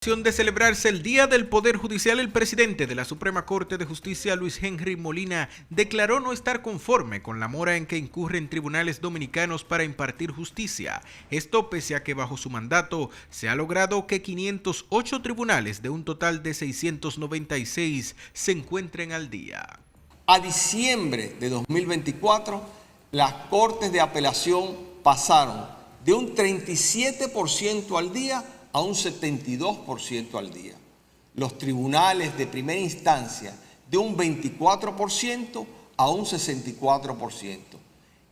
De celebrarse el Día del Poder Judicial, el presidente de la Suprema Corte de Justicia, Luis Henry Molina, declaró no estar conforme con la mora en que incurren tribunales dominicanos para impartir justicia. Esto pese a que bajo su mandato se ha logrado que 508 tribunales de un total de 696 se encuentren al día. A diciembre de 2024, las Cortes de Apelación pasaron de un 37% al día a un 72% al día. Los tribunales de primera instancia de un 24% a un 64%.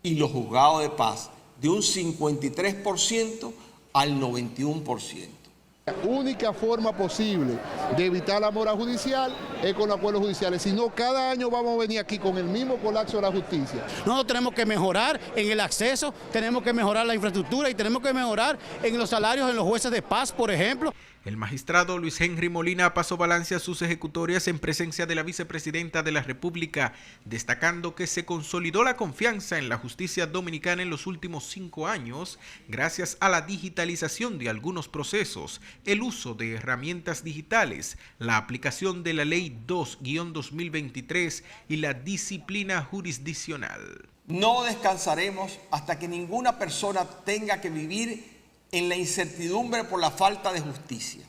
Y los juzgados de paz de un 53% al 91%. La única forma posible de evitar la mora judicial es con acuerdos judiciales. Si no, cada año vamos a venir aquí con el mismo colapso de la justicia. Nosotros tenemos que mejorar en el acceso, tenemos que mejorar la infraestructura y tenemos que mejorar en los salarios en los jueces de paz, por ejemplo. El magistrado Luis Henry Molina pasó balance a sus ejecutorias en presencia de la vicepresidenta de la República, destacando que se consolidó la confianza en la justicia dominicana en los últimos 5 años, gracias a la digitalización de algunos procesos, el uso de herramientas digitales, la aplicación de la Ley 2-2023 y la disciplina jurisdiccional. No descansaremos hasta que ninguna persona tenga que vivir en la incertidumbre por la falta de justicia.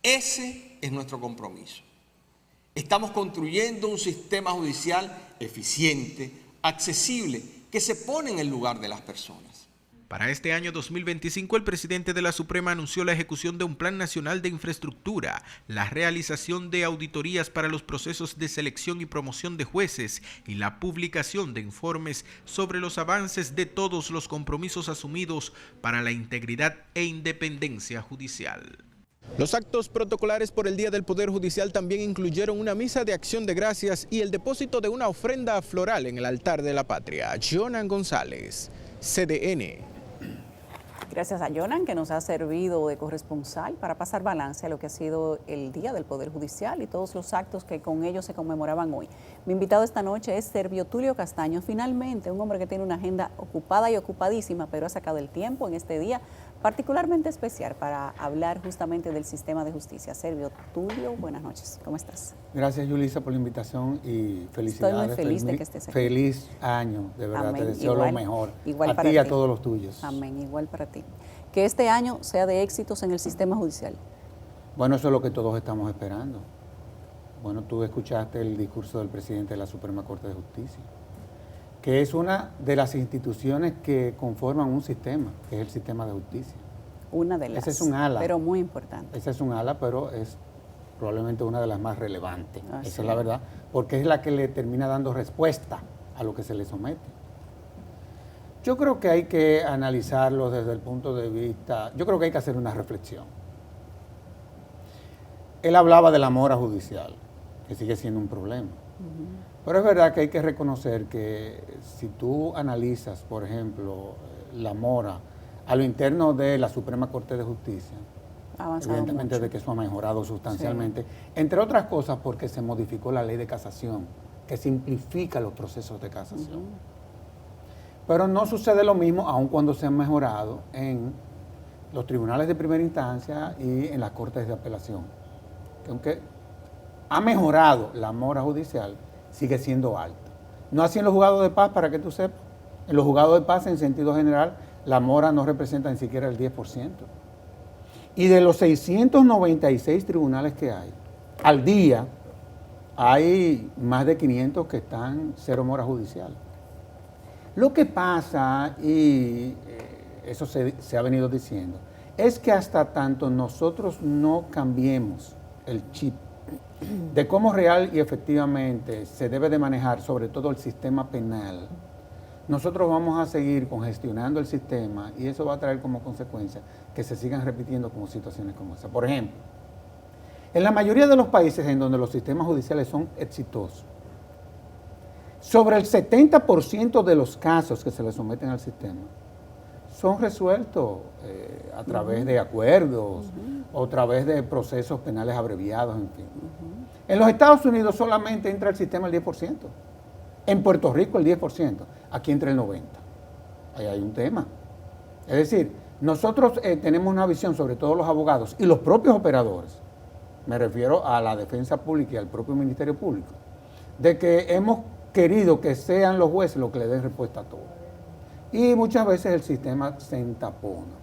Ese es nuestro compromiso. Estamos construyendo un sistema judicial eficiente, accesible, que se pone en el lugar de las personas. Para este año 2025, el presidente de la Suprema anunció la ejecución de un Plan Nacional de Infraestructura, la realización de auditorías para los procesos de selección y promoción de jueces y la publicación de informes sobre los avances de todos los compromisos asumidos para la integridad e independencia judicial. Los actos protocolares por el Día del Poder Judicial también incluyeron una misa de acción de gracias y el depósito de una ofrenda floral en el altar de la patria. Jonan González, CDN. Gracias a Jonan, que nos ha servido de corresponsal para pasar balance a lo que ha sido el Día del Poder Judicial y todos los actos que con ellos se conmemoraban hoy. Mi invitado esta noche es Servio Tulio Castaño, finalmente un hombre que tiene una agenda ocupada y ocupadísima, pero ha sacado el tiempo en este día particularmente especial para hablar justamente del sistema de justicia. Servio Tulio, buenas noches, ¿cómo estás? Gracias, Yulisa, por la invitación y felicidades. Estoy muy feliz de que estés aquí. Feliz año, de verdad, amén. te deseo Igual, lo mejor igual a para ti y a todos los tuyos. Amén, igual para ti. Que este año sea de éxitos en el sistema judicial. Bueno, eso es lo que todos estamos esperando. Bueno, tú escuchaste el discurso del presidente de la Suprema Corte de Justicia, que es una de las instituciones que conforman un sistema, que es el sistema de justicia. Una de las, ese es un ala, pero muy importante. Esa es un ala, pero es probablemente una de las más relevantes. Esa es la verdad, porque es la que le termina dando respuesta a lo que se le somete. Yo creo que hay que analizarlo desde el punto de vista, yo creo que hay que hacer una reflexión. Él hablaba de la mora judicial, que sigue siendo un problema. Pero es verdad que hay que reconocer que si tú analizas, por ejemplo, la mora a lo interno de la Suprema Corte de Justicia, evidentemente mucho. De que eso ha mejorado sustancialmente, sí. Entre otras cosas porque se modificó la ley de casación, que simplifica los procesos de casación. Pero no sucede lo mismo aun cuando se han mejorado en los tribunales de primera instancia y en las cortes de apelación. Que aunque ha mejorado la mora judicial, sigue siendo alta. No así en los juzgados de paz, para que tú sepas. En los juzgados de paz, en sentido general, la mora no representa ni siquiera el 10%. Y de los 696 tribunales que hay, al día hay más de 500 que están cero mora judicial. Lo que pasa, y eso se ha venido diciendo, es que hasta tanto nosotros no cambiemos el chip de cómo real y efectivamente se debe de manejar sobre todo el sistema penal, nosotros vamos a seguir congestionando el sistema y eso va a traer como consecuencia que se sigan repitiendo como situaciones como esa. Por ejemplo, en la mayoría de los países en donde los sistemas judiciales son exitosos, sobre el 70% de los casos que se le someten al sistema son resueltos a través de acuerdos o a través de procesos penales abreviados, en fin. En los Estados Unidos solamente entra el sistema el 10%. En Puerto Rico el 10%, aquí entra el 90%. Ahí hay un tema. Es decir, Nosotros tenemos una visión, sobre todo los abogados y los propios operadores, me refiero a la defensa pública y al propio Ministerio Público, de que hemos querido que sean los jueces los que le den respuesta a todo. Y muchas veces el sistema se entapona.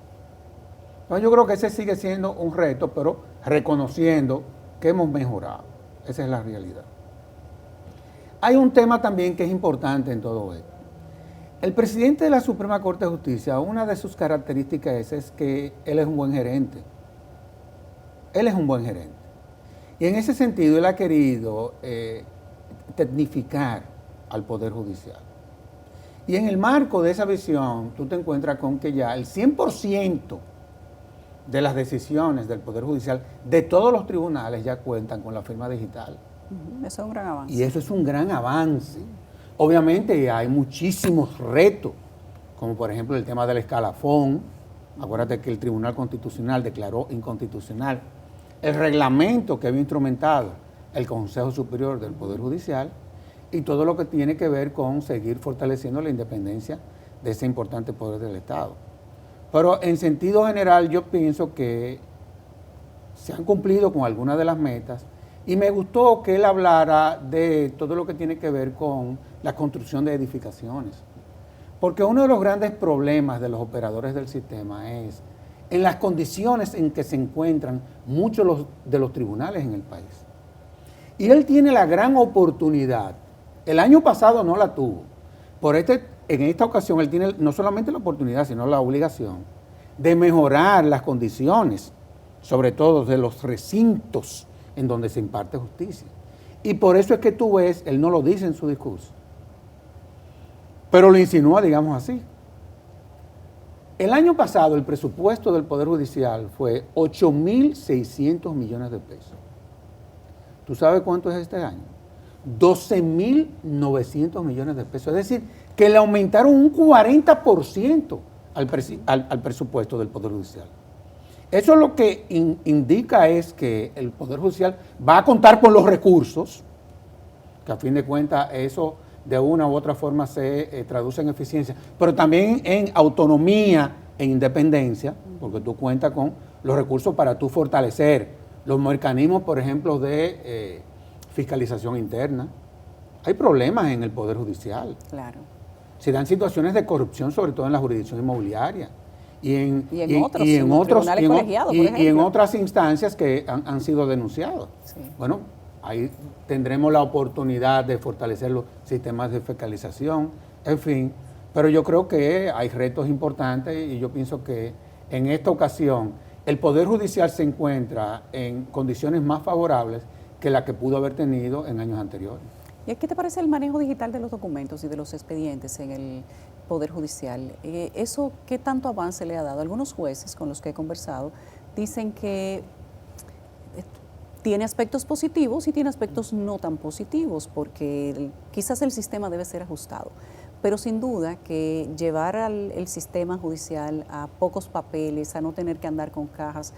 Entonces yo creo que ese sigue siendo un reto, pero reconociendo que hemos mejorado. Esa es la realidad. Hay un tema también que es importante en todo esto. El presidente de la Suprema Corte de Justicia, una de sus características es que él es un buen gerente. Él es un buen gerente. Y en ese sentido él ha querido tecnificar al Poder Judicial. Y en el marco de esa visión, tú te encuentras con que ya el 100% de las decisiones del Poder Judicial, de todos los tribunales, ya cuentan con la firma digital. Eso es un gran avance. Y eso es un gran avance. Obviamente hay muchísimos retos, como por ejemplo el tema del escalafón. Acuérdate que el Tribunal Constitucional declaró inconstitucional el reglamento que había instrumentado el Consejo Superior del Poder Judicial y todo lo que tiene que ver con seguir fortaleciendo la independencia de ese importante poder del Estado. Pero en sentido general yo pienso que se han cumplido con algunas de las metas y me gustó que él hablara de todo lo que tiene que ver con la construcción de edificaciones. Porque uno de los grandes problemas de los operadores del sistema es en las condiciones en que se encuentran muchos de los tribunales en el país. Y él tiene la gran oportunidad, el año pasado no la tuvo, en esta ocasión él tiene no solamente la oportunidad, sino la obligación de mejorar las condiciones, sobre todo de los recintos en donde se imparte justicia. Y por eso es que tú ves, él no lo dice en su discurso, pero lo insinúa, digamos así. El año pasado el presupuesto del Poder Judicial fue 8.600 millones de pesos. ¿Tú sabes cuánto es este año? 12.900 millones de pesos. Es decir, que le aumentaron un 40% al presupuesto del Poder Judicial. Eso lo que indica es que el Poder Judicial va a contar con los recursos, que a fin de cuentas eso de una u otra forma se traduce en eficiencia, pero también en autonomía e independencia, porque tú cuentas con los recursos para tú fortalecer los mecanismos, por ejemplo, de fiscalización interna. Hay problemas en el Poder Judicial. Claro. Se dan situaciones de corrupción, sobre todo en la jurisdicción inmobiliaria. Y en otras instancias que han sido denunciadas. Sí. Bueno, ahí tendremos la oportunidad de fortalecer los sistemas de fiscalización, en fin. Pero yo creo que hay retos importantes y yo pienso que en esta ocasión el Poder Judicial se encuentra en condiciones más favorables que la que pudo haber tenido en años anteriores. ¿Y qué te parece el manejo digital de los documentos y de los expedientes en el Poder Judicial? ¿Eso qué tanto avance le ha dado? Algunos jueces con los que he conversado dicen que tiene aspectos positivos y tiene aspectos no tan positivos, porque quizás el sistema debe ser ajustado. Pero sin duda que llevar el sistema judicial a pocos papeles, a no tener que andar con cajas,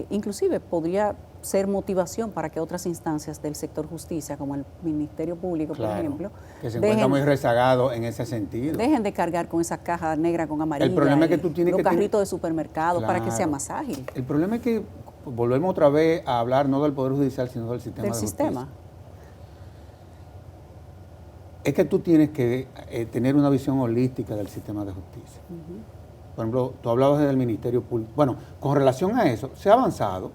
inclusive podría ser motivación para que otras instancias del sector justicia, como el Ministerio Público, claro, por ejemplo, que se encuentra muy rezagado en ese sentido. Dejen de cargar con esa caja negra con amarilla, el problema es que tú tienes los carritos de supermercado, claro, para que sea más ágil. El problema es que volvemos otra vez a hablar no del Poder Judicial, sino del sistema de justicia. Es que tú tienes que tener una visión holística del sistema de justicia. Por ejemplo, tú hablabas del Ministerio Público. Bueno, con relación a eso, se ha avanzado,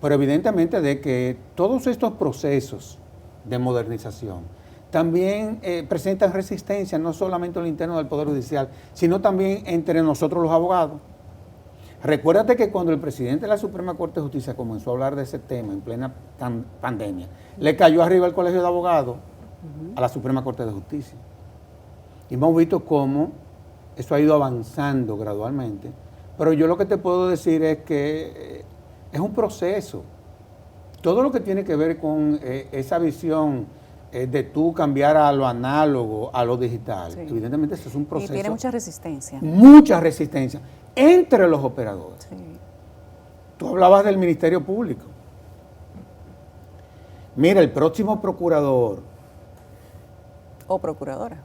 pero evidentemente de que todos estos procesos de modernización también presentan resistencia, no solamente en el interno del Poder Judicial, sino también entre nosotros los abogados. Recuérdate que cuando el presidente de la Suprema Corte de Justicia comenzó a hablar de ese tema en plena pandemia, le cayó arriba el Colegio de Abogados a la Suprema Corte de Justicia. Y hemos visto cómo eso ha ido avanzando gradualmente, pero yo lo que te puedo decir es que es un proceso. Todo lo que tiene que ver con esa visión de tú cambiar a lo análogo, a lo digital, sí, evidentemente eso es un proceso. Y tiene mucha resistencia. Mucha resistencia entre los operadores. Sí. Tú hablabas del Ministerio Público. Mira, el próximo procurador o procuradora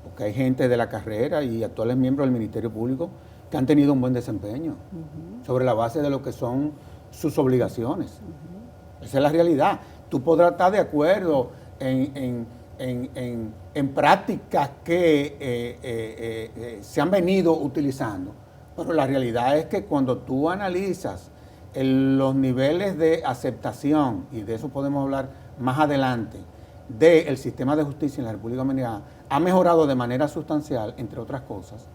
porque hay gente de la carrera y actuales miembros del Ministerio Público que han tenido un buen desempeño sobre la base de lo que son sus obligaciones. Esa es la realidad. Tú podrás estar de acuerdo en prácticas que se han venido utilizando, pero la realidad es que cuando tú analizas los niveles de aceptación, y de eso podemos hablar más adelante, del sistema de justicia en la República Dominicana, ha mejorado de manera sustancial, entre otras cosas,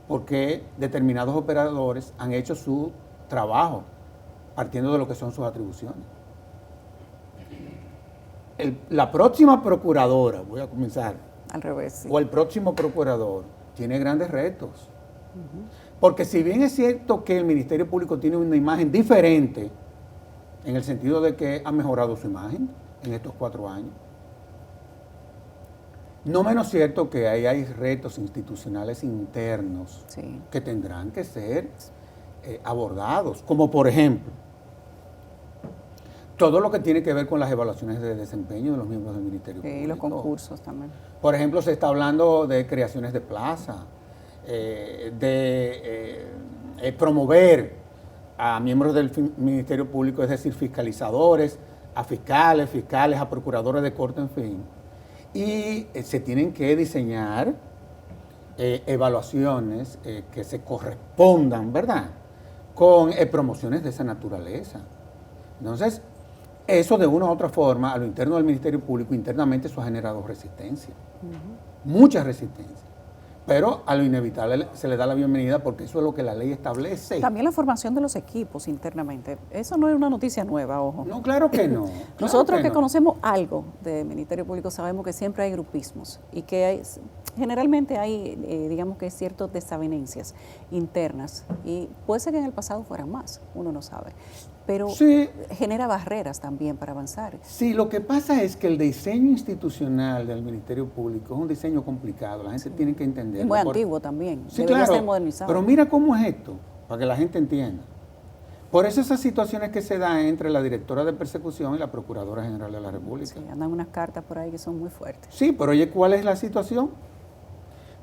porque determinados operadores han hecho su trabajo partiendo de lo que son sus atribuciones. La próxima procuradora, voy a comenzar, Al revés, sí. o el próximo procurador, tiene grandes retos. Porque si bien es cierto que el Ministerio Público tiene una imagen diferente, en el sentido de que ha mejorado su imagen en estos 4 años, no menos cierto que ahí hay retos institucionales internos Sí. que tendrán que ser abordados, como por ejemplo, todo lo que tiene que ver con las evaluaciones de desempeño de los miembros del Ministerio Público. Y los concursos también. Por ejemplo, se está hablando de creaciones de plaza, promover a miembros del Ministerio Público, es decir, fiscalizadores, a fiscales, a procuradores de corte, en fin. Y se tienen que diseñar evaluaciones que se correspondan, ¿verdad?, con promociones de esa naturaleza. Entonces, eso de una u otra forma, a lo interno del Ministerio Público, internamente eso ha generado resistencia, mucha resistencia. Pero a lo inevitable se le da la bienvenida porque eso es lo que la ley establece. También la formación de los equipos internamente. Eso no es una noticia nueva, ojo. No, claro que no. Nosotros que no. conocemos algo del Ministerio Público sabemos que siempre hay grupismos y que generalmente hay, digamos que ciertas desavenencias internas y puede ser que en el pasado fueran más, uno no sabe. Pero sí, genera barreras también para avanzar. Sí, lo que pasa es que el diseño institucional del Ministerio Público es un diseño complicado, la gente tiene que entenderlo. Es muy antiguo también, sí, debería claro, ser modernizado. Pero mira cómo es esto, para que la gente entienda. Por eso esas situaciones que se dan entre la directora de persecución y la Procuradora General de la República. Sí, andan unas cartas por ahí que son muy fuertes. Sí, pero oye, ¿cuál es la situación?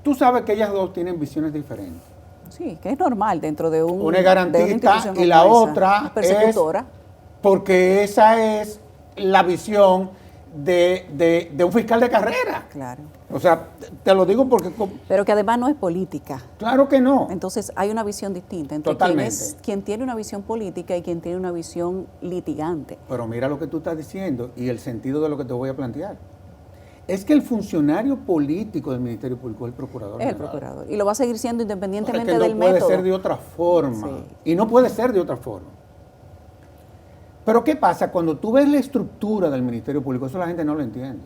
Tú sabes que ellas dos tienen visiones diferentes. Sí, que es normal dentro de una es garantista y la otra persecutora. es porque esa es la visión de un fiscal de carrera. Claro. O sea, te lo digo porque... Pero que además no es política. Claro que no. Entonces hay una visión distinta entre quien tiene una visión política y quien tiene una visión litigante. Pero mira lo que tú estás diciendo y el sentido de lo que te voy a plantear. Es que el funcionario político del Ministerio Público es el procurador. Es el procurador. Y lo va a seguir siendo independientemente del método. No puede ser de otra forma. Sí. Y no puede ser de otra forma. Pero ¿qué pasa? Cuando tú ves la estructura del Ministerio Público, eso la gente no lo entiende.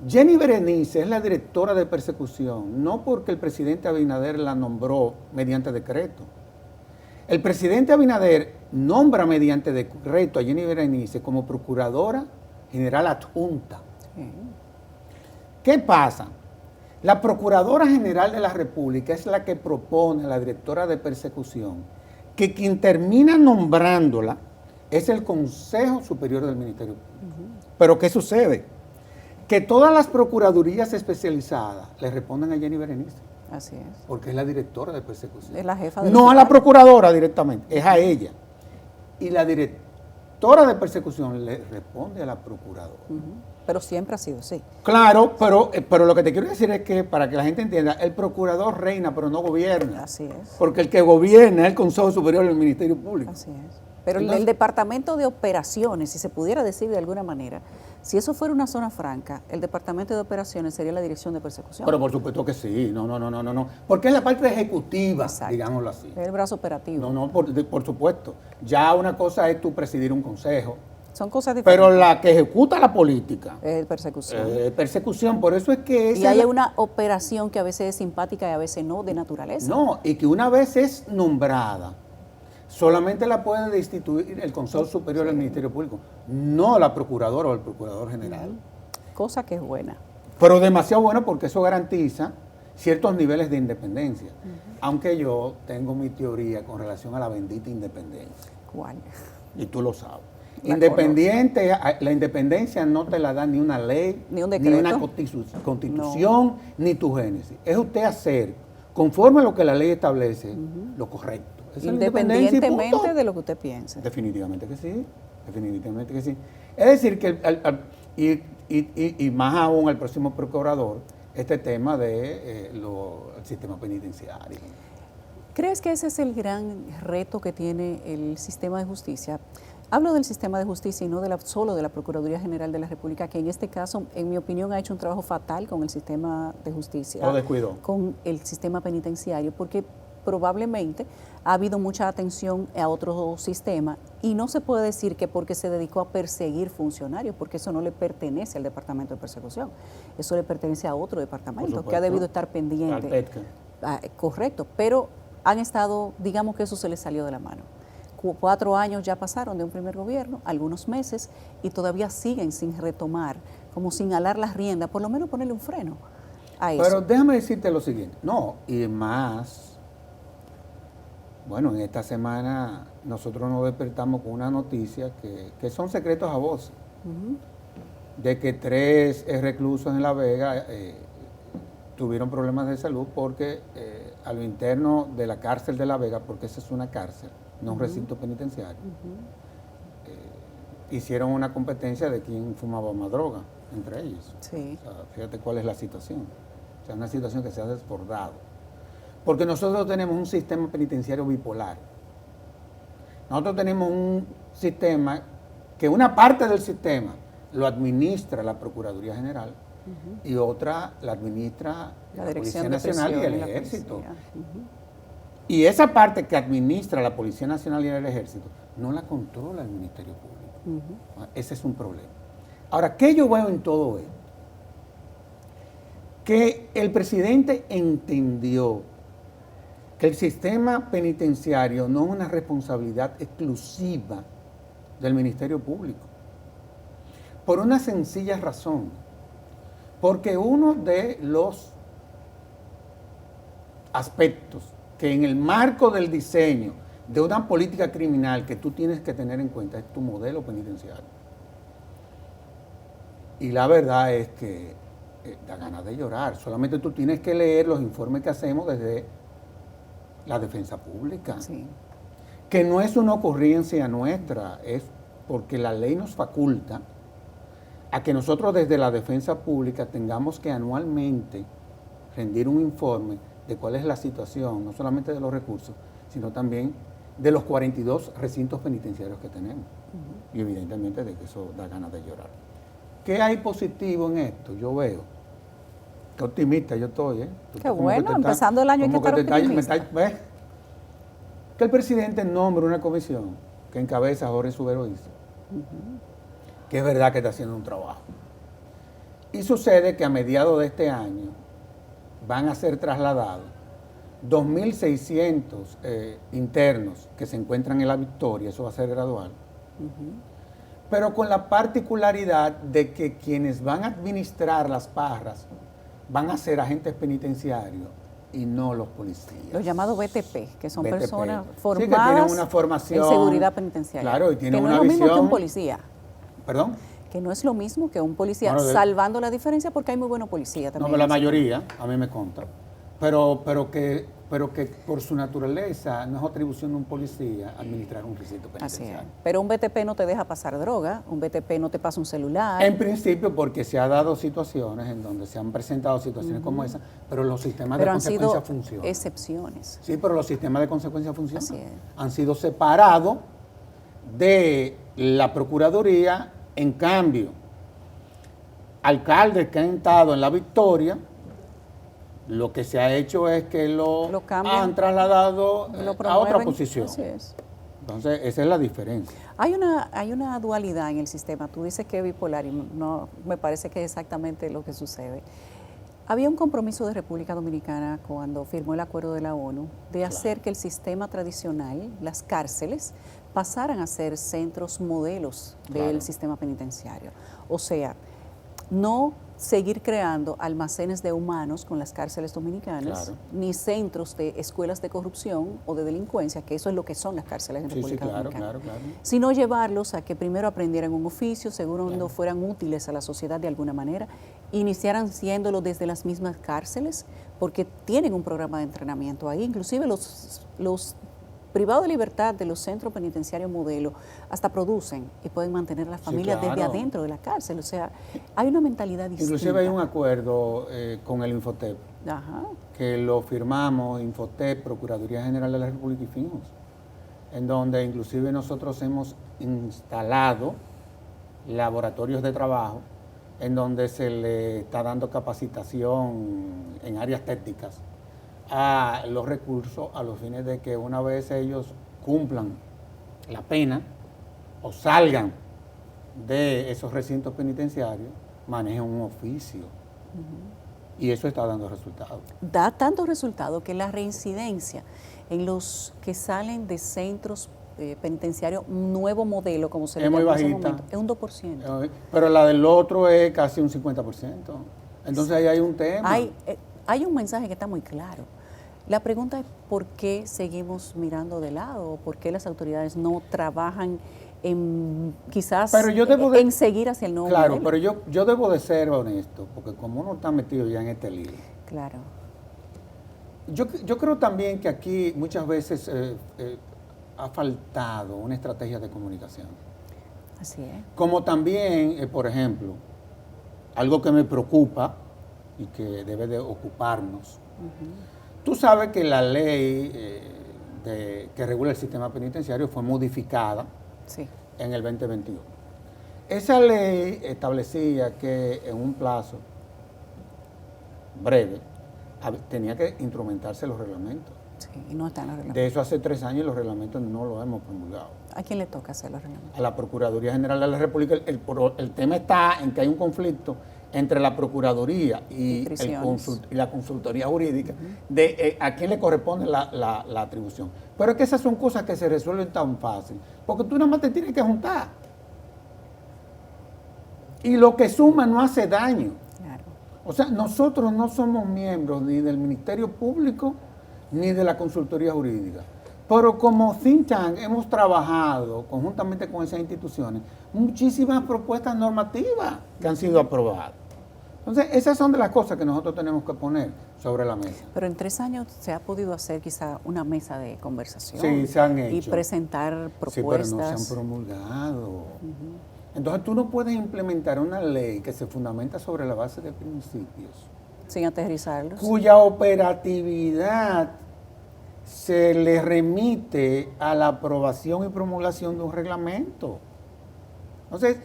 Jenny Berenice es la directora de persecución, no porque el presidente Abinader la nombró mediante decreto. El presidente Abinader nombra mediante decreto a Jenny Berenice como procuradora general adjunta. Sí. ¿Qué pasa? La Procuradora General de la República es la que propone a la directora de persecución, que quien termina nombrándola es el Consejo Superior del Ministerio Público. Pero ¿qué sucede? Que todas las procuradurías especializadas le responden a Jenny Berenice. Así es. Porque es la directora de persecución. Es la jefa de no a la procuradora directamente, es a ella. Y la directora de persecución le responde a la procuradora. Pero siempre ha sido así. Claro, pero lo que te quiero decir es que, para que la gente entienda, el procurador reina, pero no gobierna. Así es. Porque el que gobierna es el Consejo Superior del Ministerio Público. Así es. Pero entonces, el Departamento de Operaciones, si se pudiera decir de alguna manera, si eso fuera una zona franca, el Departamento de Operaciones sería la Dirección de Persecución. Pero por supuesto que sí, no. Porque es la parte ejecutiva, digámoslo así. Es el brazo operativo. No, por supuesto. Ya una cosa es tú presidir un consejo. Son cosas diferentes. Pero la que ejecuta la política es persecución. Persecución, por eso es que... Y hay una operación que a veces es simpática y a veces no, de naturaleza. No, y que una vez es nombrada, solamente la puede destituir el Consejo Superior del Ministerio Público, no la Procuradora o el Procurador General. Cosa que es buena. Pero demasiado bueno porque eso garantiza ciertos niveles de independencia. Aunque yo tengo mi teoría con relación a la bendita independencia. ¿Cuál? Y tú lo sabes. Independiente, la independencia no te la da ni una ley, ni un ni decreto, una constitución, ni tu génesis. Es usted hacer, conforme a lo que la ley establece, lo correcto. Esa es la independencia y punto. independientemente de lo que usted piense. Definitivamente que sí, definitivamente que sí. Es decir, que y más aún al próximo procurador, este tema del sistema penitenciario. ¿Crees que ese es el gran reto que tiene el sistema de justicia? Hablo del sistema de justicia y no solo de la Procuraduría General de la República, que en este caso, en mi opinión, ha hecho un trabajo fatal con el sistema de justicia. Lo descuidó. Con el sistema penitenciario, porque probablemente ha habido mucha atención a otro sistema y no se puede decir que porque se dedicó a perseguir funcionarios, porque eso no le pertenece al Departamento de Persecución, eso le pertenece a otro departamento que ha debido estar pendiente. Correcto, pero han estado, digamos que eso se les salió de la mano. 4 años ya pasaron de un primer gobierno, algunos meses, y todavía siguen sin retomar, como sin alar las riendas, por lo menos ponerle un freno a eso. Pero déjame decirte lo siguiente, no, y más, bueno, en esta semana nosotros nos despertamos con una noticia que son secretos a voces, de que 3 reclusos en La Vega tuvieron problemas de salud porque a lo interno de la cárcel de La Vega, porque esa es una cárcel, no un recinto penitenciario, hicieron una competencia de quién fumaba más droga entre ellos. Sí. O sea, fíjate cuál es la situación. O sea, una situación que se ha desbordado. Porque nosotros tenemos un sistema penitenciario bipolar. Nosotros tenemos un sistema que una parte del sistema lo administra la Procuraduría General y otra la administra la Policía Nacional y el Ejército. Y esa parte que administra la Policía Nacional y el Ejército no la controla el Ministerio Público. Ese es un problema. Ahora, ¿qué yo veo en todo esto? Que el presidente entendió que el sistema penitenciario no es una responsabilidad exclusiva del Ministerio Público. Por una sencilla razón. Porque uno de los aspectos que en el marco del diseño de una política criminal que tú tienes que tener en cuenta es tu modelo penitenciario. Y la verdad es que da ganas de llorar. Solamente tú tienes que leer los informes que hacemos desde la defensa pública. Sí. Que no es una ocurrencia nuestra, es porque la ley nos faculta a que nosotros desde la defensa pública tengamos que anualmente rendir un informe de cuál es la situación, no solamente de los recursos, sino también de los 42 recintos penitenciarios que tenemos. Y evidentemente de que eso da ganas de llorar. ¿Qué hay positivo en esto? Yo veo. Qué optimista yo estoy, ¿eh? Qué bueno, empezando el año hay que estar optimista. ¿Ves? Que el presidente nombre una comisión que encabeza Jorge Subero Isa, que es verdad que está haciendo un trabajo. Y sucede que a mediados de este año van a ser trasladados 2.600 internos que se encuentran en La Victoria, eso va a ser gradual, pero con la particularidad de que quienes van a administrar las parras van a ser agentes penitenciarios y no los policías. Los llamados BTP, que son BTP. personas Sí, formadas que tienen una formación, en seguridad penitenciaria. Claro, y tienen que no una es lo mismo visión, que un policía. ¿Perdón? Que no es lo mismo que un policía, Bueno, salvando la diferencia porque hay muy buenos policías No, también. pero la mayoría, a mí me consta. Pero que por su naturaleza no es atribución de un policía administrar un recinto Así es. penitenciario. Pero un BTP no te deja pasar droga, un BTP no te pasa un celular. En principio, porque se ha dado situaciones en donde se han presentado situaciones como esa, pero los sistemas pero de han consecuencia sido funcionan. excepciones. Sí, pero los sistemas de consecuencia funcionan. Así es. Han sido separados de la Procuraduría. En cambio, alcaldes que han estado en La Victoria, lo que se ha hecho es que lo han trasladado a otra posición. Así es. Entonces, esa es la diferencia. Hay una dualidad en el sistema. Tú dices que es bipolar y no me parece que es exactamente lo que sucede. Había un compromiso de República Dominicana cuando firmó el acuerdo de la ONU de hacer que el sistema tradicional, las cárceles, pasaran a ser centros modelos del sistema penitenciario. O sea, no seguir creando almacenes de humanos con las cárceles dominicanas, Claro. ni centros de escuelas de corrupción o de delincuencia, que eso es lo que son las cárceles en Sí, República claro, Dominicana, claro. sino llevarlos a que primero aprendieran un oficio, segundo fueran útiles a la sociedad de alguna manera, iniciaran siéndolo desde las mismas cárceles, porque tienen un programa de entrenamiento ahí, inclusive los privados de libertad de los centros penitenciarios modelo hasta producen y pueden mantener a la familia desde claro. adentro de la cárcel. O sea, hay una mentalidad distinta. Inclusive hay un acuerdo con el Infotep, Ajá. que lo firmamos, Infotep, Procuraduría General de la República y FINJUS, en donde inclusive nosotros hemos instalado laboratorios de trabajo, en donde se le está dando capacitación en áreas técnicas a los recursos a los fines de que una vez ellos cumplan la pena o salgan de esos recintos penitenciarios, manejen un oficio. Y eso está dando resultados. Da tanto resultado que la reincidencia en los que salen de centros penitenciarios, un nuevo modelo, como se le muy llama en ese bajita. momento, es un 2%. Pero la del otro es casi un 50%. Entonces ahí hay un tema. Hay un mensaje que está muy claro. La pregunta es por qué seguimos mirando de lado, por qué las autoridades no trabajan en quizás Pero yo debo en seguir hacia el nuevo Claro, modelo. pero yo debo de ser honesto, porque como uno está metido ya en este lío. Claro. Yo creo también que aquí muchas veces ha faltado una estrategia de comunicación. Así es. Como también, por ejemplo, algo que me preocupa y que debe de ocuparnos. Tú sabes que la ley que regula el sistema penitenciario fue modificada en el 2021. Esa ley establecía que en un plazo breve tenía que instrumentarse los reglamentos. Sí, y no están los reglamentos. De eso hace 3 años los reglamentos no los hemos promulgado. ¿A quién le toca hacer los reglamentos? A la Procuraduría General de la República. El tema está en que hay un conflicto entre la Procuraduría y la Consultoría Jurídica de a quién le corresponde la atribución. Pero es que esas son cosas que se resuelven tan fácil, porque tú nada más te tienes que juntar. Y lo que suma no hace daño. Claro. O sea, nosotros no somos miembros ni del Ministerio Público ni de la Consultoría Jurídica. Pero como think tank hemos trabajado conjuntamente con esas instituciones muchísimas propuestas normativas que han sido aprobadas. Entonces, esas son de las cosas que nosotros tenemos que poner sobre la mesa. Pero en 3 años se ha podido hacer quizá una mesa de conversación. Sí, se han hecho. Y presentar propuestas. Sí, pero no se han promulgado. Entonces, tú no puedes implementar una ley que se fundamenta sobre la base de principios. Sin aterrizarlos. Cuya operatividad se le remite a la aprobación y promulgación de un reglamento. Entonces,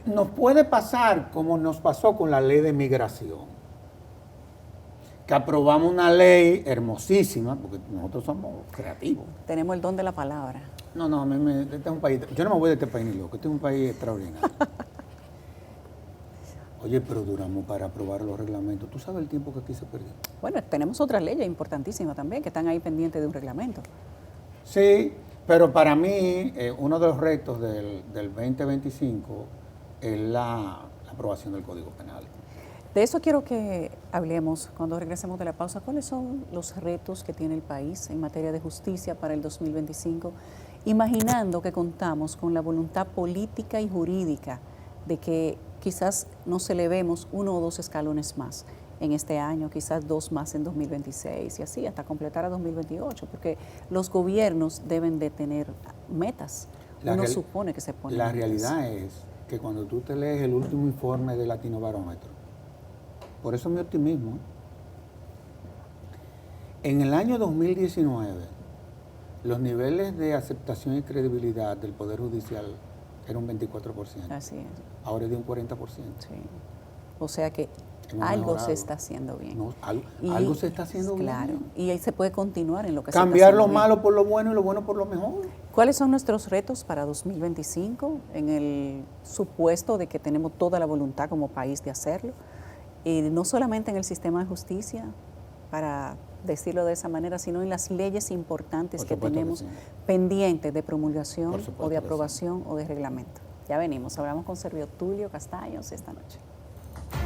nos puede pasar como nos pasó con la ley de migración, que aprobamos una ley hermosísima, porque nosotros somos creativos. Tenemos el don de la palabra. No, este es un país, yo no me voy de este país ni loco, este es un país extraordinario. Oye, pero duramos para aprobar los reglamentos. ¿Tú sabes el tiempo que aquí se perdió? Bueno, tenemos otras leyes importantísimas también que están ahí pendientes de un reglamento. Sí, pero para mí uno de los retos del 2025 es la aprobación del Código Penal. De eso quiero que hablemos cuando regresemos de la pausa. ¿Cuáles son los retos que tiene el país en materia de justicia para el 2025? Imaginando que contamos con la voluntad política y jurídica de que quizás nos elevemos 1 o 2 escalones más en este año, quizás 2 más en 2026 y así hasta completar a 2028, porque los gobiernos deben de tener metas. Uno supone que se ponen La metas. realidad es que cuando tú te lees el último informe del Latino Barómetro, por eso mi optimismo, en el año 2019, los niveles de aceptación y credibilidad del Poder Judicial eran un 24%. Así es. Ahora es de un 40%. Sí. O sea que Hemos algo mejorado. se está haciendo bien. No, algo se está haciendo claro, bien. y ahí se puede continuar en lo que Cambiar se está lo haciendo malo por lo bueno y lo bueno por lo mejor. bien. ¿Cuáles son nuestros retos para 2025 en el supuesto de que tenemos toda la voluntad como país de hacerlo? Y no solamente en el sistema de justicia, para decirlo de esa manera, sino en las leyes importantes que tenemos pendientes de promulgación o de aprobación o de reglamento. Ya venimos, hablamos con Servio Tulio Castaños esta noche.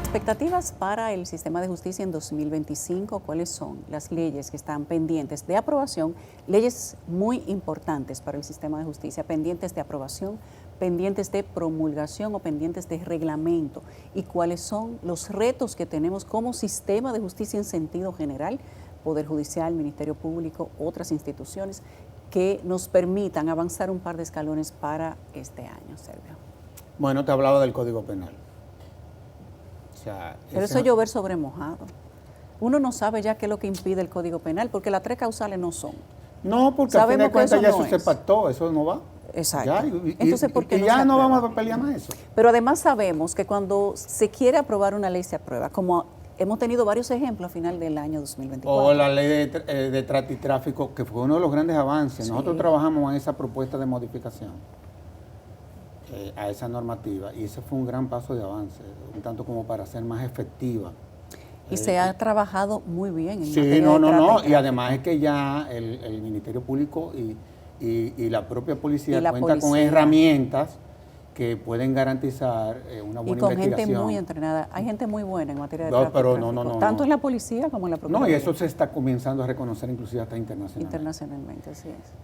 Expectativas para el sistema de justicia en 2025, ¿cuáles son las leyes que están pendientes de aprobación? Leyes muy importantes para el sistema de justicia, pendientes de aprobación, pendientes de promulgación o pendientes de reglamento. ¿Y cuáles son los retos que tenemos como sistema de justicia en sentido general? Poder Judicial, Ministerio Público, otras instituciones que nos permitan avanzar un par de escalones para este año, Servio. Bueno, te hablaba del Código Penal. O sea, Pero eso es llover sobre mojado. Uno no sabe ya qué es lo que impide el Código Penal, porque las 3 causales no son. No, porque al fin de cuentas ya eso se pactó, eso no va. Exacto. Ya, Entonces, ¿por qué y no ya se no aprueba? vamos a pelear más eso. Pero además sabemos que cuando se quiere aprobar una ley se aprueba, como hemos tenido varios ejemplos a final del año 2024. O la ley de trata y tráfico, que fue uno de los grandes avances. Sí. Nosotros trabajamos en esa propuesta de modificación a esa normativa y ese fue un gran paso de avance, un tanto como para ser más efectiva. Y se ha trabajado muy bien en Sí, materia no, de no, trata no. tráfico. Y además es que ya el Ministerio Público y la propia policía Y la cuenta con policía. herramientas que pueden garantizar una Y buena con investigación. gente muy entrenada. Hay gente muy buena en materia de No, tráfico. pero no, tanto no. en la policía como en la No, y procuraduría. eso se está comenzando a reconocer inclusive hasta internacionalmente. Internacionalmente, así es.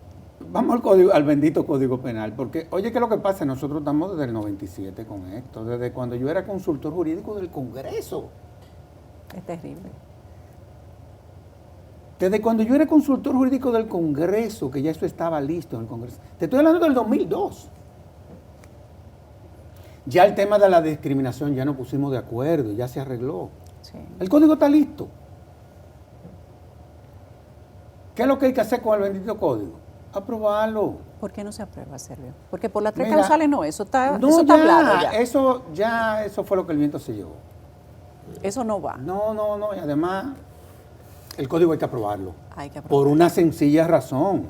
Vamos al bendito Código Penal, porque oye, ¿qué es lo que pasa? Nosotros estamos desde el 97 con esto, desde cuando yo era consultor jurídico del Congreso. Es terrible. Desde cuando yo era consultor jurídico del Congreso, que ya eso estaba listo en el Congreso. Te estoy hablando del 2002. Ya el tema de la discriminación ya nos pusimos de acuerdo, ya se arregló. Sí. El código está listo. ¿Qué es lo que hay que hacer con el bendito código? Aprobarlo. ¿Por qué no se aprueba, Servio? Porque por las 3 Mira, causales no, eso está No, hablado ya. Eso fue lo que el viento se llevó. Eso no va. No, y además el código hay que aprobarlo. Hay que aprobarlo. Por una sencilla razón.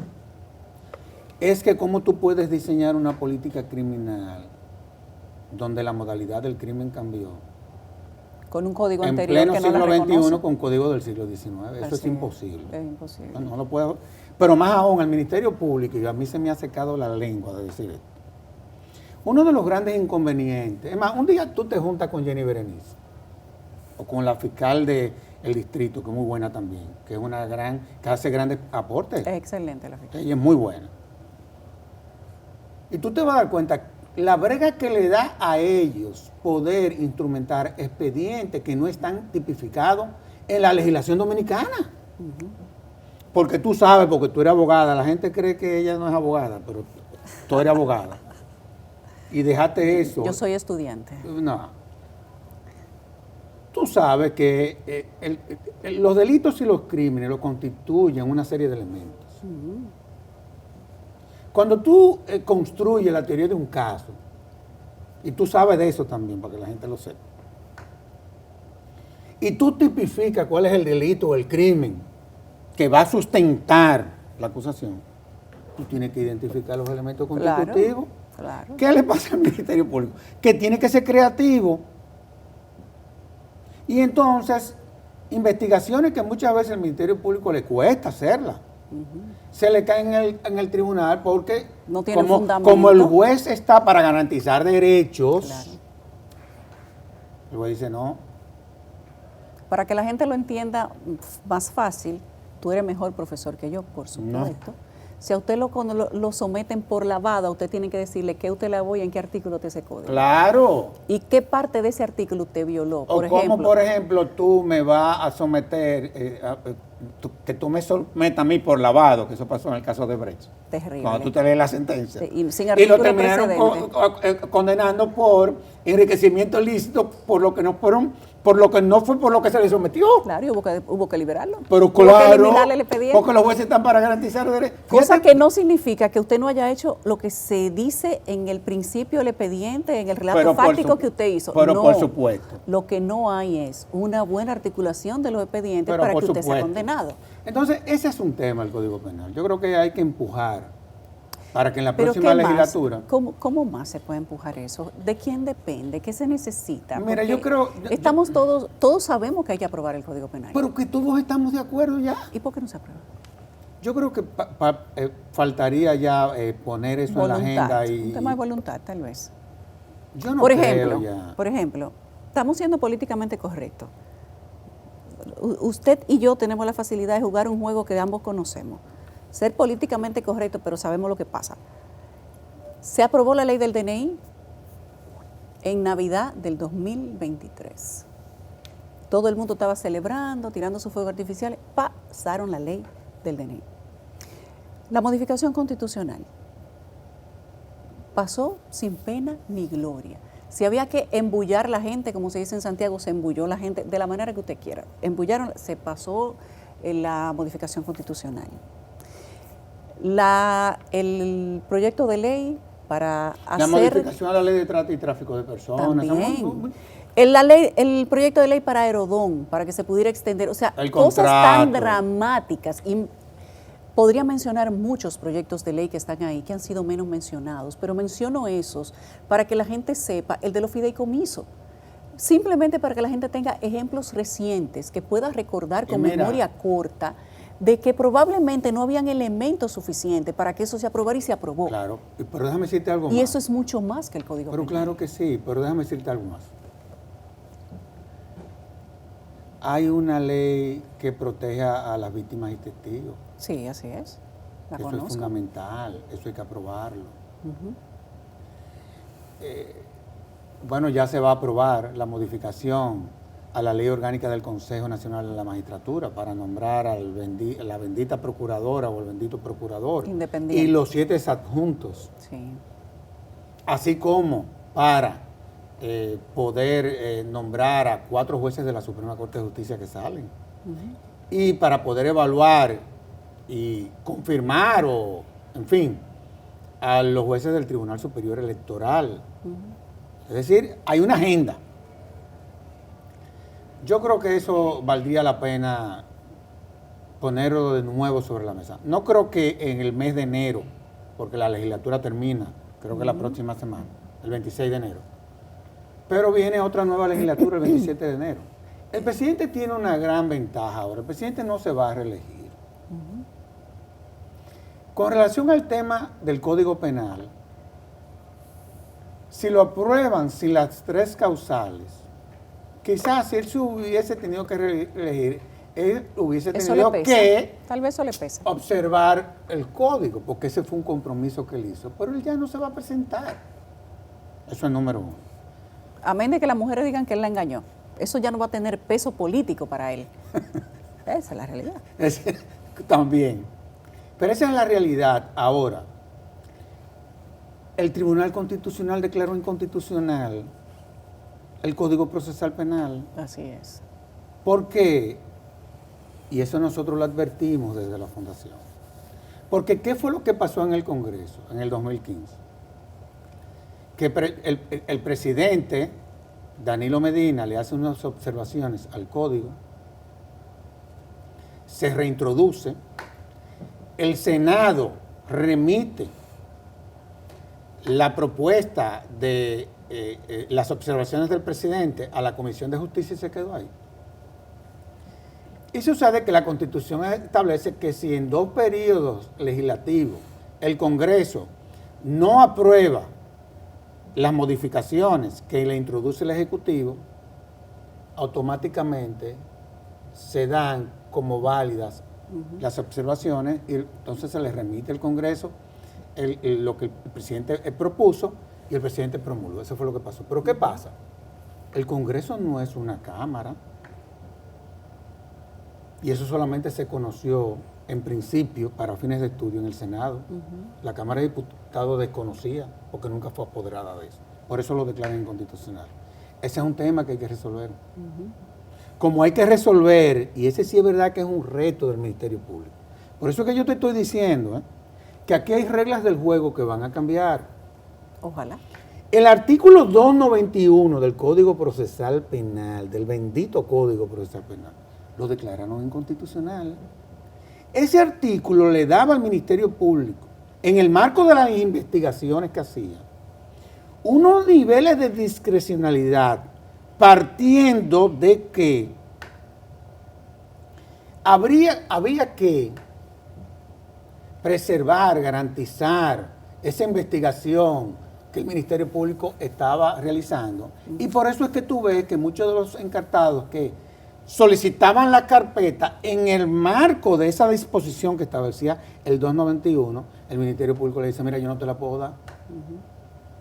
Es que cómo tú puedes diseñar una política criminal donde la modalidad del crimen cambió Con un código en anterior pleno que no la siglo reconoce. XXI con código del siglo XIX. Eso es Así imposible. Es imposible. No lo puedo. Pero más aún, al Ministerio Público, y a mí se me ha secado la lengua de decir esto. Uno de los grandes inconvenientes, es más, un día tú te juntas con Jenny Berenice, o con la fiscal del distrito, que es muy buena también, que es una que hace grandes aportes. Es excelente la fiscalía. Ella es muy buena. Y tú te vas a dar cuenta, la brega que le da a ellos poder instrumentar expedientes que no están tipificados en la legislación dominicana. Porque tú sabes, porque tú eres abogada, la gente cree que ella no es abogada, pero tú eres abogada. Y dejaste eso. Yo soy estudiante. No. Tú sabes que los delitos y los crímenes lo constituyen una serie de elementos. Cuando tú construyes la teoría de un caso, y tú sabes de eso también, para que la gente lo sepa, y tú tipificas cuál es el delito o el crimen que va a sustentar la acusación, tú tienes que identificar los elementos constitutivos. Claro. ¿Qué le pasa al Ministerio Público? Que tiene que ser creativo. Y entonces, investigaciones que muchas veces al Ministerio Público le cuesta hacerlas, se le caen en el tribunal porque No tiene fundamento. como el juez está para garantizar derechos, Claro. el juez dice no. Para que la gente lo entienda más fácil, tú eres mejor profesor que yo, por supuesto. Si a usted lo someten por lavada, usted tiene que decirle qué usted lavó y en qué artículo te ese código. Claro. ¿Y qué parte de ese artículo usted violó? O como, por ejemplo, tú me vas a someter, que tú me sometas a mí por lavado, que eso pasó en el caso de Brecht. Terrible. Cuando tú te lees la sentencia. Sí, y sin lo artículo terminaron precedente. condenando por enriquecimiento ilícito por lo que no fue por lo que se le sometió. Claro, y hubo que liberarlo. Pero Hubo que claro, eliminarle el expediente. porque los jueces están para garantizar derechos. Cosa que no significa que usted no haya hecho lo que se dice en el principio del expediente, en el relato fáctico que usted hizo. Pero no, por supuesto. Lo que no hay es una buena articulación de los expedientes Pero para por que usted sea supuesto. condenado. Entonces, ese es un tema del Código Penal. Yo creo que hay que empujar para que en la Pero próxima ¿qué más? legislatura... ¿Cómo más se puede empujar eso? ¿De quién depende? ¿Qué se necesita? Mira, Porque yo creo... estamos todos sabemos que hay que aprobar el Código Penal. Pero que todos estamos de acuerdo ya. ¿Y por qué no se aprueba? Yo creo que faltaría ya poner eso en la agenda Un tema de voluntad, tal vez. Yo no por creo ejemplo, ya. por ejemplo, estamos siendo políticamente correctos. Usted y yo tenemos la facilidad de jugar un juego que ambos conocemos. Ser políticamente correcto, pero sabemos lo que pasa. Se aprobó la ley del DNI en Navidad del 2023. Todo el mundo estaba celebrando, tirando sus fuegos artificiales. Pasaron la ley del DNI. La modificación constitucional pasó sin pena ni gloria. Si había que embullar la gente, como se dice en Santiago, se embulló la gente de la manera que usted quiera. Embullaron, se pasó la modificación constitucional. El proyecto de ley para hacer... La modificación a la ley de trata y tráfico de personas. También. El proyecto de ley para Aerodón, para que se pudiera extender, o sea, cosas tan dramáticas. Y podría mencionar muchos proyectos de ley que están ahí, que han sido menos mencionados, pero menciono esos para que la gente sepa, el de los fideicomisos, simplemente para que la gente tenga ejemplos recientes, que pueda recordar con memoria corta, de que probablemente no habían elementos suficientes para que eso se aprobara y se aprobó. Claro, pero déjame decirte algo más. Y eso es mucho más que el Código Penal. Claro que sí, pero déjame decirte algo más. Hay una ley que protege a las víctimas y testigos. Sí, así es. La eso conozco. Es fundamental, eso hay que aprobarlo. Bueno, ya se va a aprobar la modificación a la ley orgánica del Consejo Nacional de la Magistratura para nombrar a la bendita procuradora o el bendito procurador. Independiente. Y los 7 adjuntos. Sí. Así como para poder nombrar a 4 jueces de la Suprema Corte de Justicia que salen. Y para poder evaluar y confirmar en fin, a los jueces del Tribunal Superior Electoral. Es decir, hay una agenda. Yo creo que eso valdría la pena ponerlo de nuevo sobre la mesa. No creo que en el mes de enero, porque la legislatura termina, creo que la próxima semana, el 26 de enero. Pero viene otra nueva legislatura el 27 de enero. El presidente tiene una gran ventaja ahora. El presidente no se va a reelegir. Con relación al tema del Código Penal, si lo aprueban sin las 3 causales, quizás si él se hubiese tenido que reelegir, él hubiese tenido que tal vez eso le pesa. Observar el código, porque ese fue un compromiso que él hizo. Pero él ya no se va a presentar. Eso es número 1. Amén de que las mujeres digan que él la engañó. Eso ya no va a tener peso político para él. Esa es la realidad. También. Pero esa es la realidad. Ahora, el Tribunal Constitucional declaró inconstitucional el Código Procesal Penal. Así es. ¿Por qué? Y eso nosotros lo advertimos desde la Fundación. Porque ¿qué fue lo que pasó en el Congreso en el 2015? Que el presidente Danilo Medina le hace unas observaciones al código, se reintroduce, el Senado remite la propuesta de las observaciones del presidente a la Comisión de Justicia y se quedó ahí. Y sucede que la Constitución establece que si en 2 periodos legislativos el Congreso no aprueba las modificaciones que le introduce el Ejecutivo, automáticamente se dan como válidas las observaciones y entonces se le remite al Congreso lo que el presidente propuso y el presidente promulgó. Eso fue lo que pasó. Pero ¿qué pasa? El Congreso no es una cámara y eso solamente se conoció en principio para fines de estudio en el Senado. La Cámara de Diputados desconocía porque nunca fue apoderada de eso. Por eso lo declaran inconstitucional. Ese es un tema que hay que resolver. Como hay que resolver, y ese sí es verdad que es un reto del Ministerio Público. Por eso que yo te estoy diciendo que aquí hay reglas del juego que van a cambiar. Ojalá. El artículo 291 del Código Procesal Penal, del bendito Código Procesal Penal, lo declararon inconstitucional. Ese artículo le daba al Ministerio Público, en el marco de las investigaciones que hacía, unos niveles de discrecionalidad partiendo de que había que preservar, garantizar esa investigación que el Ministerio Público estaba realizando. Y por eso es que tú ves que muchos de los encartados que solicitaban la carpeta en el marco de esa disposición que establecía el 291, el Ministerio Público le dice, mira, yo no te la puedo dar.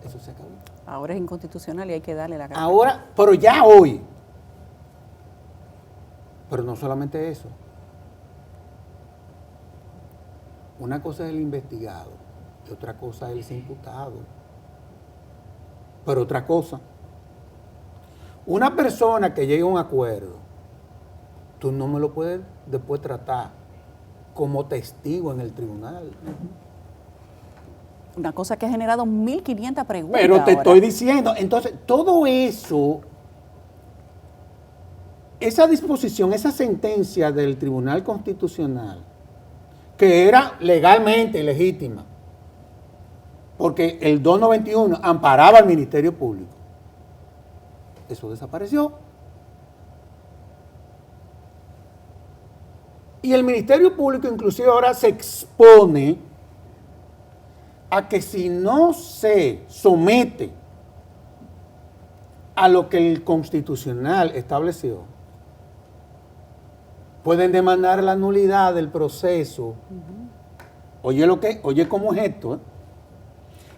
Eso se acabó. Ahora es inconstitucional y hay que darle la carpeta. Ahora, pero ya hoy. Pero no solamente eso. Una cosa es el investigado y otra cosa es el imputado. Pero otra cosa, una persona que llegue a un acuerdo, tú no me lo puedes después tratar como testigo en el tribunal. Una cosa que ha generado 1.500 preguntas. Pero te ahora estoy diciendo, entonces, todo eso, esa disposición, esa sentencia del Tribunal Constitucional, que era legalmente legítima, porque el 291 amparaba al Ministerio Público, eso desapareció. Y el Ministerio Público inclusive ahora se expone a que si no se somete a lo que el Constitucional estableció, pueden demandar la nulidad del proceso. Oye cómo es esto, ¿eh?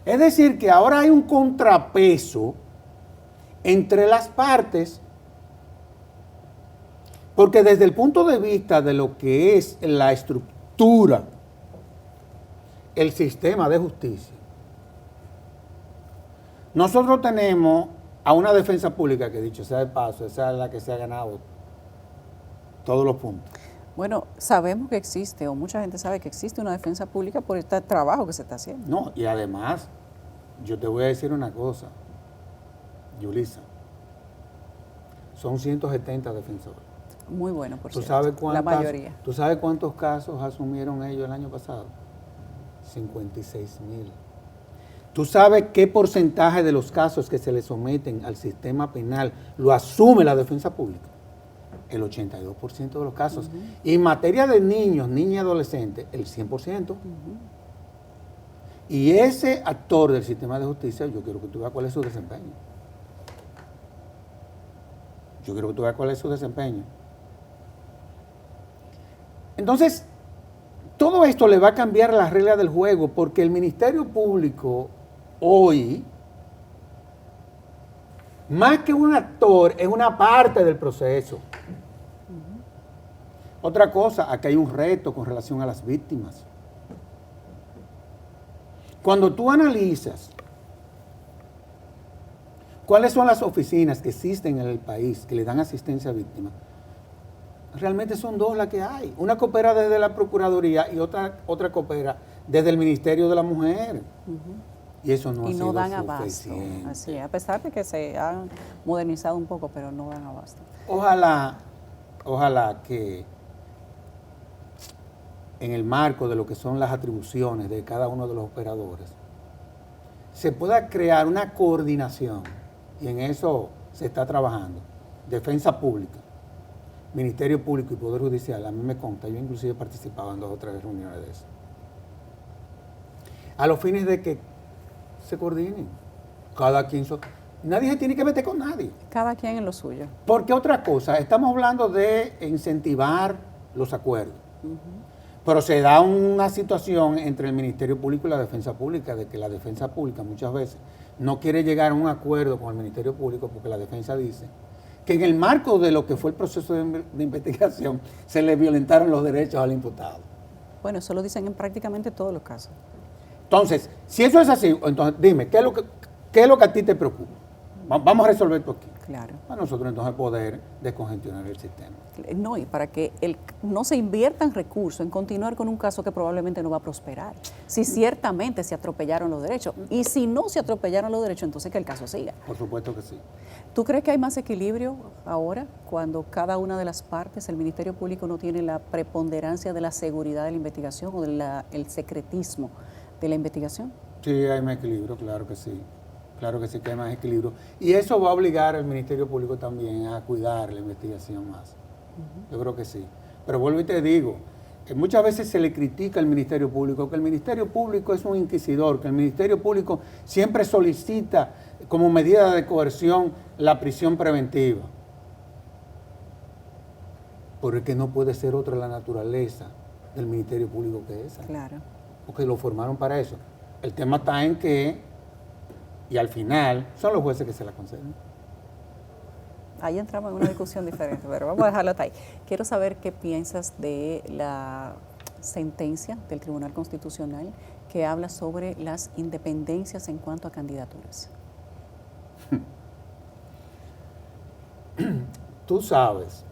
Es decir, que ahora hay un contrapeso entre las partes, porque desde el punto de vista de lo que es la estructura, el sistema de justicia, nosotros tenemos a una defensa pública que, dicho sea de paso, esa es la que se ha ganado todos los puntos. Bueno, sabemos que existe, o mucha gente sabe que existe una defensa pública por este trabajo que se está haciendo. No, y además, yo te voy a decir una cosa, Yulisa, son 170 defensores. Muy bueno, por ¿Tú cierto, sabes la mayoría. ¿Tú sabes cuántos casos asumieron ellos el año pasado? 56,000. ¿Tú sabes qué porcentaje de los casos que se le someten al sistema penal lo asume la defensa pública? El 82% de los casos. Y en materia de niños, niñas y adolescentes, el 100%. Y ese actor del sistema de justicia, yo quiero que tú veas cuál es su desempeño. Yo quiero que tú veas cuál es su desempeño. Entonces, todo esto le va a cambiar las reglas del juego, porque el Ministerio Público hoy, más que un actor, es una parte del proceso. Otra cosa, aquí hay un reto con relación a las víctimas. Cuando tú analizas cuáles son las oficinas que existen en el país que le dan asistencia a víctimas, realmente son dos las que hay. Una coopera desde la Procuraduría y otra coopera desde el Ministerio de la Mujer. Y eso no ha sido dan abasto. suficiente. Así es, a pesar de que se han modernizado un poco, pero no dan abasto. Ojalá que en el marco de lo que son las atribuciones de cada uno de los operadores, se pueda crear una coordinación, y en eso se está trabajando. Defensa Pública, Ministerio Público y Poder Judicial, a mí me consta, yo inclusive he participado en 2 o 3 reuniones de eso, a los fines de que se coordinen, cada quien, nadie se tiene que meter con nadie. Cada quien en lo suyo. Porque otra cosa, estamos hablando de incentivar los acuerdos, pero se da una situación entre el Ministerio Público y la Defensa Pública, de que la Defensa Pública muchas veces no quiere llegar a un acuerdo con el Ministerio Público porque la defensa dice que en el marco de lo que fue el proceso de investigación se le violentaron los derechos al imputado. Bueno, eso lo dicen en prácticamente todos los casos. Entonces, si eso es así, entonces dime, ¿qué es lo que a ti te preocupa? Vamos a resolver esto aquí. Claro. Para nosotros entonces poder descongestionar el sistema. No, y para que no se inviertan recursos en continuar con un caso que probablemente no va a prosperar. Si ciertamente se atropellaron los derechos. Y si no se atropellaron los derechos, entonces que el caso siga. Por supuesto que sí. ¿Tú crees que hay más equilibrio ahora cuando cada una de las partes, el Ministerio Público no tiene la preponderancia de la seguridad de la investigación o del secretismo de la investigación? Sí, hay más equilibrio, claro que sí. Claro que sí que hay más equilibrio. Y eso va a obligar al Ministerio Público también a cuidar la investigación más. Yo creo que sí. Pero vuelvo y te digo, muchas veces se le critica al Ministerio Público, que el Ministerio Público es un inquisidor, que el Ministerio Público siempre solicita como medida de coerción la prisión preventiva. Porque no puede ser otra la naturaleza del Ministerio Público que esa. Claro. Porque lo formaron para eso. El tema está en que, y al final, son los jueces que se la conceden. Ahí entramos en una discusión diferente, pero vamos a dejarlo hasta ahí. Quiero saber qué piensas de la sentencia del Tribunal Constitucional que habla sobre las independencias en cuanto a candidaturas. Tú sabes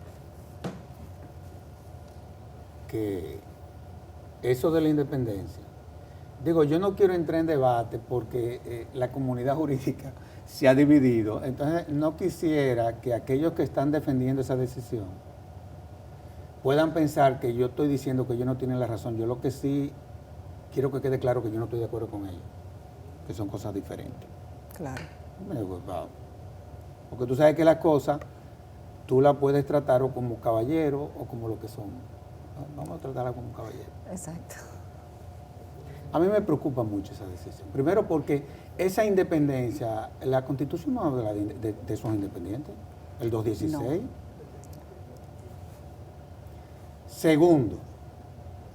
que eso de la independencia, digo, yo no quiero entrar en debate porque la comunidad jurídica se ha dividido, entonces no quisiera que aquellos que están defendiendo esa decisión puedan pensar que yo estoy diciendo que ellos no tienen la razón. Yo lo que sí quiero que quede claro que yo no estoy de acuerdo con ellos, que son cosas diferentes. Claro. Porque tú sabes que las cosas tú las puedes tratar o como caballero o como lo que son. Vamos a tratarla como caballero. Exacto. A mí me preocupa mucho esa decisión. Primero porque esa independencia, la Constitución no habla de esos independientes, el 216. No. Segundo,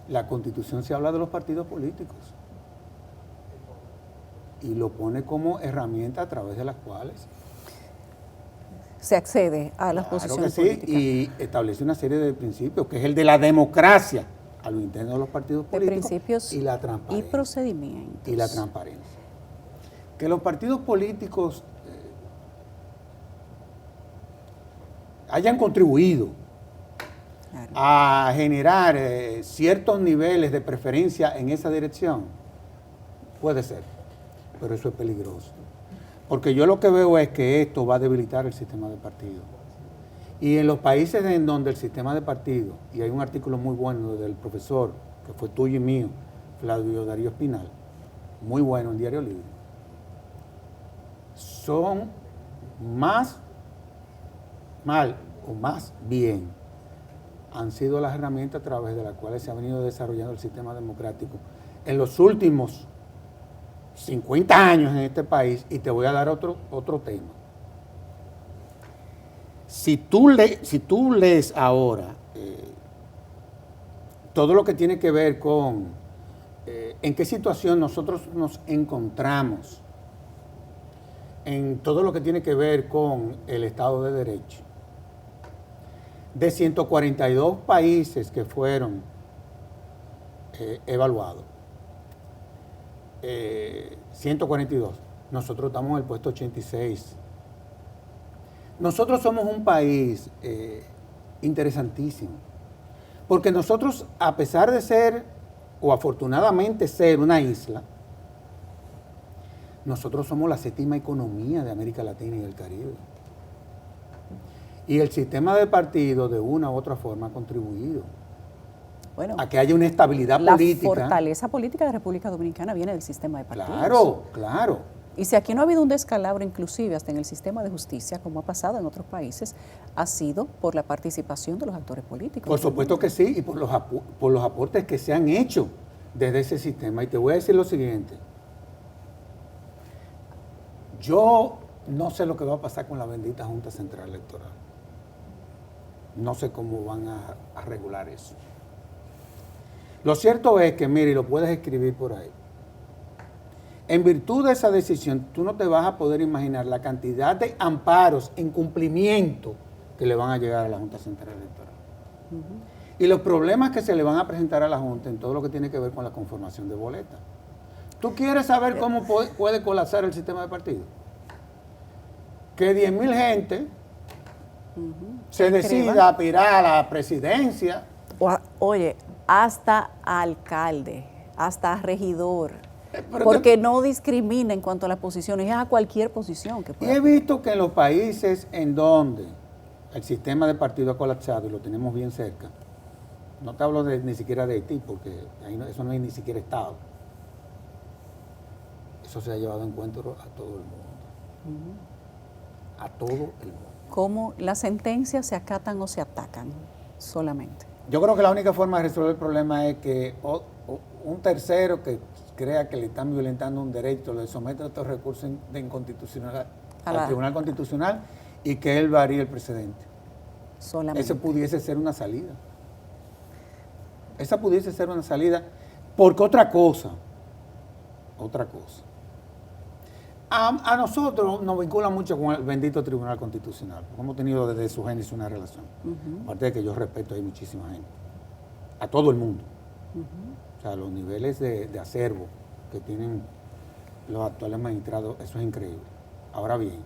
la Constitución se habla de los partidos políticos y lo pone como herramienta a través de las cuales se accede a las posiciones políticas. Y establece una serie de principios, que es el de la democracia a lo interno de los partidos políticos, principios y la transparencia. Y procedimientos. Y la transparencia. Que los partidos políticos hayan contribuido a generar ciertos niveles de preferencia en esa dirección, puede ser, pero eso es peligroso. Porque yo lo que veo es que esto va a debilitar el sistema de partido. Y en los países en donde el sistema de partido, y hay un artículo muy bueno del profesor, que fue tuyo y mío, Flavio Darío Espinal, muy bueno en Diario Libre, son más mal o más bien, han sido las herramientas a través de las cuales se ha venido desarrollando el sistema democrático en los últimos 50 años en este país. Y te voy a dar otro tema. Si tú lees ahora todo lo que tiene que ver con en qué situación nosotros nos encontramos, en todo lo que tiene que ver con el Estado de Derecho, de 142 países que fueron evaluados, 142, nosotros estamos en el puesto 86. Nosotros somos un país interesantísimo, porque nosotros, a pesar de ser, o afortunadamente ser una isla, nosotros somos la séptima economía de América Latina y el Caribe. Y el sistema de partido, de una u otra forma, ha contribuido a que haya una estabilidad política. La fortaleza política de República Dominicana viene del sistema de partidos. Claro, claro. Y si aquí no ha habido un descalabro, inclusive hasta en el sistema de justicia, como ha pasado en otros países, ha sido por la participación de los actores políticos. Por supuesto que sí, y por los aportes que se han hecho desde ese sistema. Y te voy a decir lo siguiente. Yo no sé lo que va a pasar con la bendita Junta Central Electoral. No sé cómo van a regular eso. Lo cierto es que, mire, y lo puedes escribir por ahí, en virtud de esa decisión, tú no te vas a poder imaginar la cantidad de amparos en cumplimiento que le van a llegar a la Junta Central Electoral. Y los problemas que se le van a presentar a la Junta en todo lo que tiene que ver con la conformación de boletas. ¿Tú quieres saber cómo puede colapsar el sistema de partido? Que 10,000 gente se decida a aspirar a la presidencia. Oye, hasta alcalde, hasta regidor, porque no discrimina en cuanto a las posiciones, es a cualquier posición que pueda. Y he visto que en los países en donde el sistema de partido ha colapsado, y lo tenemos bien cerca, no te hablo ni siquiera de Haití, porque ahí eso no es ni siquiera Estado, eso se ha llevado encuentro a todo el mundo. A todo el mundo. ¿Cómo las sentencias se acatan o se atacan solamente? Yo creo que la única forma de resolver el problema es que un tercero que crea que le están violentando un derecho le someta estos recursos de inconstitucionalidad al Tribunal Constitucional y que él varíe el precedente. Solamente. Esa pudiese ser una salida. Esa pudiese ser una salida, porque otra cosa. A nosotros nos vincula mucho con el bendito Tribunal Constitucional, porque hemos tenido desde su génesis una relación. Aparte de que yo respeto ahí muchísima gente, a todo el mundo. O sea, los niveles de acervo que tienen los actuales magistrados, eso es increíble. Ahora bien,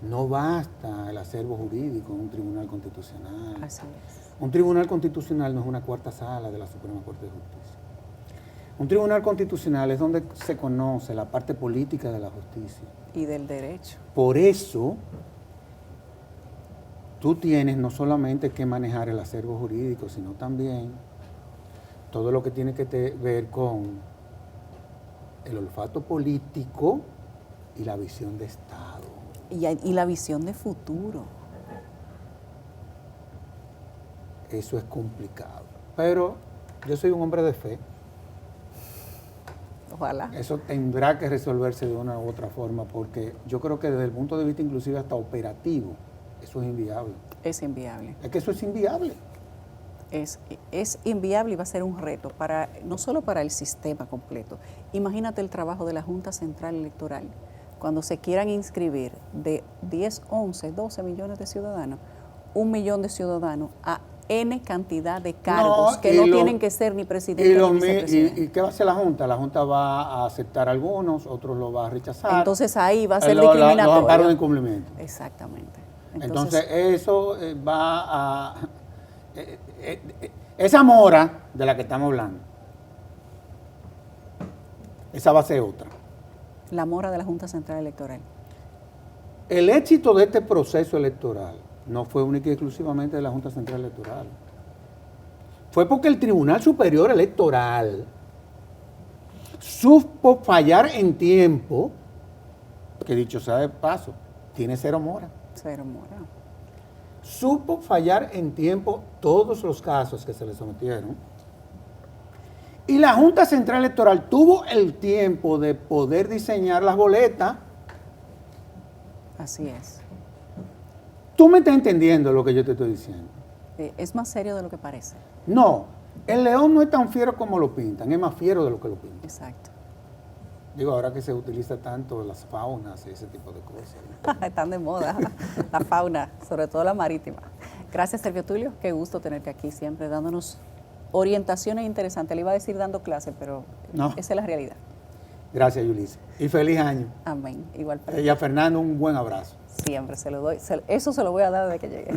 no basta el acervo jurídico en un tribunal constitucional. Así es. Un tribunal constitucional no es una cuarta sala de la Suprema Corte de Justicia. Un tribunal constitucional es donde se conoce la parte política de la justicia. Y del derecho. Por eso, tú tienes no solamente que manejar el acervo jurídico, sino también todo lo que tiene que ver con el olfato político y la visión de Estado. Y la visión de futuro. Eso es complicado. Pero yo soy un hombre de fe. Ojalá. Eso tendrá que resolverse de una u otra forma, porque yo creo que desde el punto de vista inclusive hasta operativo, eso es inviable. Es inviable. Es que eso es inviable. Es inviable y va a ser un reto, no solo para el sistema completo. Imagínate el trabajo de la Junta Central Electoral. Cuando se quieran inscribir de 10, 11, 12 millones de ciudadanos, 1 millón de ciudadanos a N cantidad de cargos que no tienen que ser ni presidente ni vicepresidente. ¿Y qué va a hacer la Junta? La Junta va a aceptar algunos, otros lo va a rechazar. Entonces ahí va a ser discriminatorio. Los amparos de incumplimiento. Exactamente. Entonces eso va a... esa mora de la que estamos hablando, esa va a ser otra. La mora de la Junta Central Electoral. El éxito de este proceso electoral no fue única y exclusivamente de la Junta Central Electoral. Fue porque el Tribunal Superior Electoral supo fallar en tiempo, que dicho sea de paso, tiene 0 mora. 0 mora. Supo fallar en tiempo todos los casos que se le sometieron. Y la Junta Central Electoral tuvo el tiempo de poder diseñar las boletas. Así es. Tú me estás entendiendo lo que yo te estoy diciendo. Es más serio de lo que parece. No, el león no es tan fiero como lo pintan, es más fiero de lo que lo pintan. Exacto. Digo, ahora que se utiliza tanto las faunas y ese tipo de cosas, ¿no? Están de moda la fauna, sobre todo la marítima. Gracias, Servio Tulio. Qué gusto tenerte aquí siempre, dándonos orientaciones interesantes. Le iba a decir dando clases, pero no. Esa es la realidad. Gracias, Yulisa. Y feliz año. Amén. Igual para ti. Y a Fernando un buen abrazo. Siempre se lo doy. Eso se lo voy a dar desde que llegue.